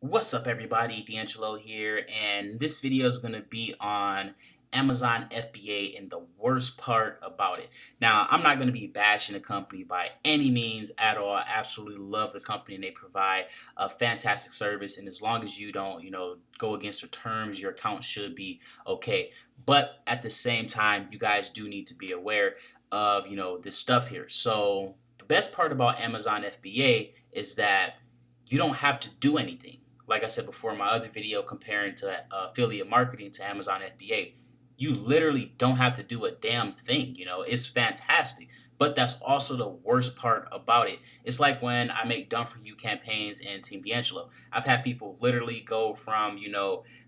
What's up, everybody? DeAngelo here, and this video is going to be on Amazon FBA and the worst part about it. Now, I'm not going to be bashing the company by any means at all. I absolutely love the company and they provide a fantastic service. And as long as you don't, go against the terms, your account should be okay. But at the same time, you guys do need to be aware of, this stuff here. So the best part about Amazon FBA is that you don't have to do anything. Like I said before in my other video comparing to affiliate marketing to Amazon FBA, you literally don't have to do a damn thing. It's fantastic. But that's also the worst part about it. It's like when I make Done For You campaigns in Team DeAngelo. I've had people literally go from,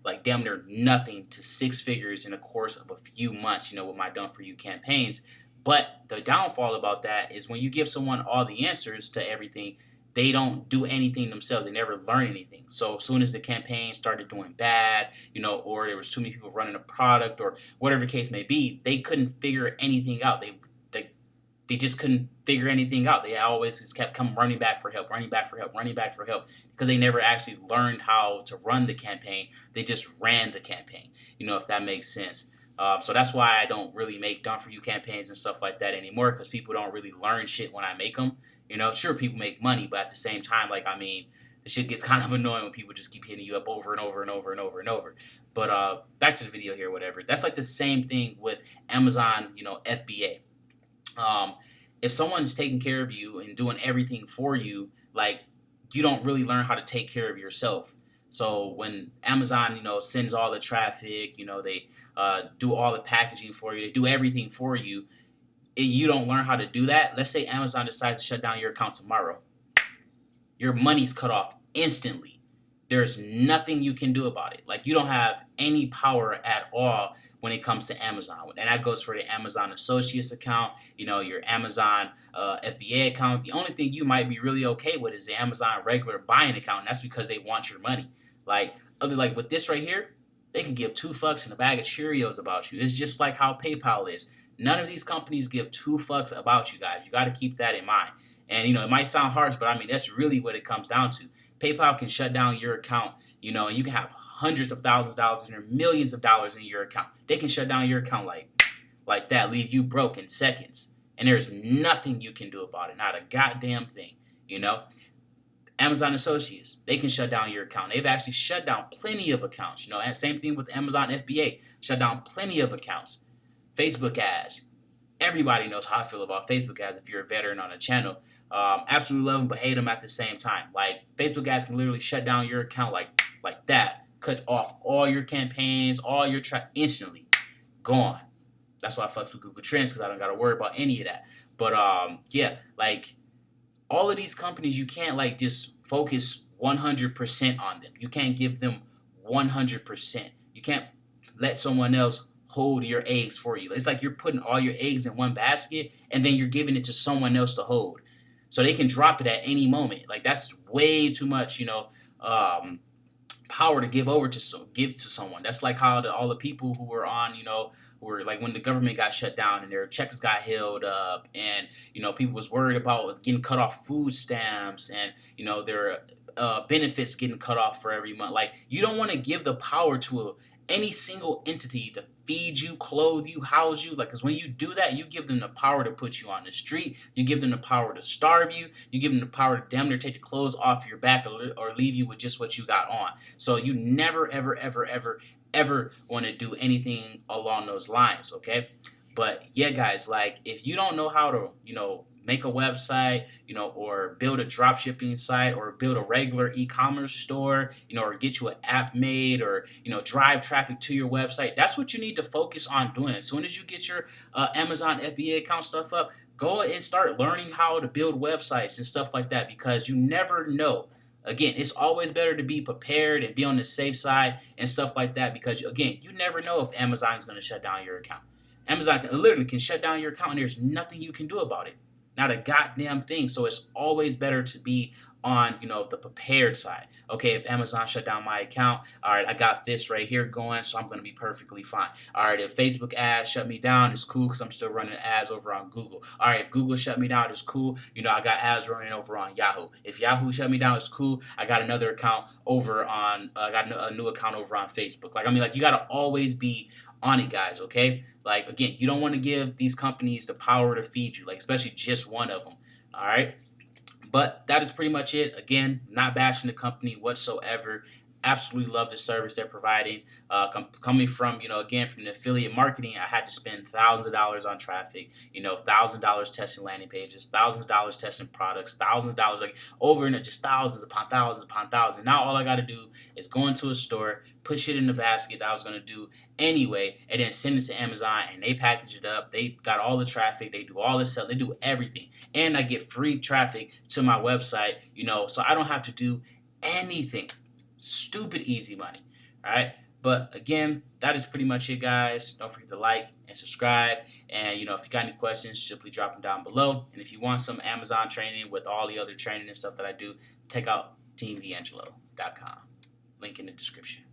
like damn near nothing to six figures in the course of a few months, with my Done For You campaigns. But the downfall about that is when you give someone all the answers to everything, they don't do anything themselves. They never learn anything. So as soon as the campaign started doing bad, or there was too many people running a product or whatever the case may be, they couldn't figure anything out. They just couldn't figure anything out. They always just kept coming running back for help, running back for help, running back for help because they never actually learned how to run the campaign. They just ran the campaign, if that makes sense. So that's why I don't really make Done For You campaigns and stuff like that anymore because people don't really learn shit when I make them. Sure, people make money, but at the same time, the shit gets kind of annoying when people just keep hitting you up over and over and over and over and over. But back to the video here, whatever. That's like the same thing with Amazon, FBA. If someone's taking care of you and doing everything for you, like you don't really learn how to take care of yourself. So when Amazon, sends all the traffic, they do all the packaging for you, they do everything for you, you don't learn how to do that. Let's say Amazon decides to shut down your account tomorrow. Your money's cut off instantly. There's nothing you can do about it. Like you don't have any power at all when it comes to Amazon. And that goes for the Amazon Associates account, your Amazon FBA account. The only thing you might be really okay with is the Amazon regular buying account. And that's because they want your money. Like with this right here, they can give two fucks in a bag of Cheerios about you. It's just like how PayPal is. None of these companies give two fucks about you guys. You got to keep that in mind. And, it might sound harsh, but that's really what it comes down to. PayPal can shut down your account, and you can have hundreds of thousands of dollars or millions of dollars in your account. They can shut down your account like that, leave you broke in seconds. And there's nothing you can do about it. Not a goddamn thing, Amazon Associates, they can shut down your account. They've actually shut down plenty of accounts, and same thing with Amazon FBA, shut down plenty of accounts. Facebook ads. Everybody knows how I feel about Facebook ads if you're a veteran on a channel. Absolutely love them, but hate them at the same time. Like, Facebook ads can literally shut down your account like that. Cut off all your campaigns, all your instantly. Gone. That's why I fucks with Google Trends because I don't got to worry about any of that. But, all of these companies, you can't, just focus 100% on them. You can't give them 100%. You can't let someone else hold your eggs for you. It's like you're putting all your eggs in one basket and then you're giving it to someone else to hold. So they can drop it at any moment. Like that's way too much, power to give to someone. That's like how all the people who were on, who were like when the government got shut down and their checks got held up and, people was worried about getting cut off food stamps and, their benefits getting cut off for every month. Like you don't want to give the power to any single entity to feed you, clothe you, house you. Like, because when you do that, you give them the power to put you on the street. You give them the power to starve you. You give them the power to damn near take the clothes off your back or leave you with just what you got on. So you never, ever, ever, ever, ever want to do anything along those lines, okay? But yeah, guys, like if you don't know how to, make a website, or build a drop shipping site or build a regular e-commerce store, or get you an app made or, drive traffic to your website. That's what you need to focus on doing. As soon as you get your Amazon FBA account stuff up, go and start learning how to build websites and stuff like that because you never know. Again, it's always better to be prepared and be on the safe side and stuff like that because, again, you never know if Amazon is going to shut down your account. Amazon literally can shut down your account and there's nothing you can do about it. not a goddamn thing. So it's always better to be on, you know, the prepared side. Okay, if Amazon shut down my account, all right, I got this right here going, so I'm going to be perfectly fine. All right, if Facebook ads shut me down, it's cool because I'm still running ads over on Google. All right, if Google shut me down, it's cool. You know, I got ads running over on Yahoo. If Yahoo shut me down, it's cool. I got another account over on, I got a new account over on Facebook. Like, I mean, like, you got to always be on it, guys, okay? Like, again, you don't want to give these companies the power to feed you, like, especially just one of them, all right? But that is pretty much it. Again, not bashing the company whatsoever. Absolutely love the service they're providing. Coming from, you know, again, from the affiliate marketing, I had to spend thousands of dollars on traffic, you know, $1,000 testing landing pages, thousands of dollars testing products, thousands of dollars, like over and just thousands upon thousands upon thousands. Now all I got to do is go into a store, put shit in the basket that I was going to do anyway, and then send it to Amazon, and they package it up. They got all the traffic. They do all the stuff. They do everything. And I get free traffic to my website, you know, so I don't have to do anything. Stupid easy money. All right. But again, that is pretty much it, guys. Don't forget to like and subscribe. And, you know, if you got any questions, simply drop them down below. And if you want some Amazon training with all the other training and stuff that I do, check out teamdeangelo.com. Link in the description.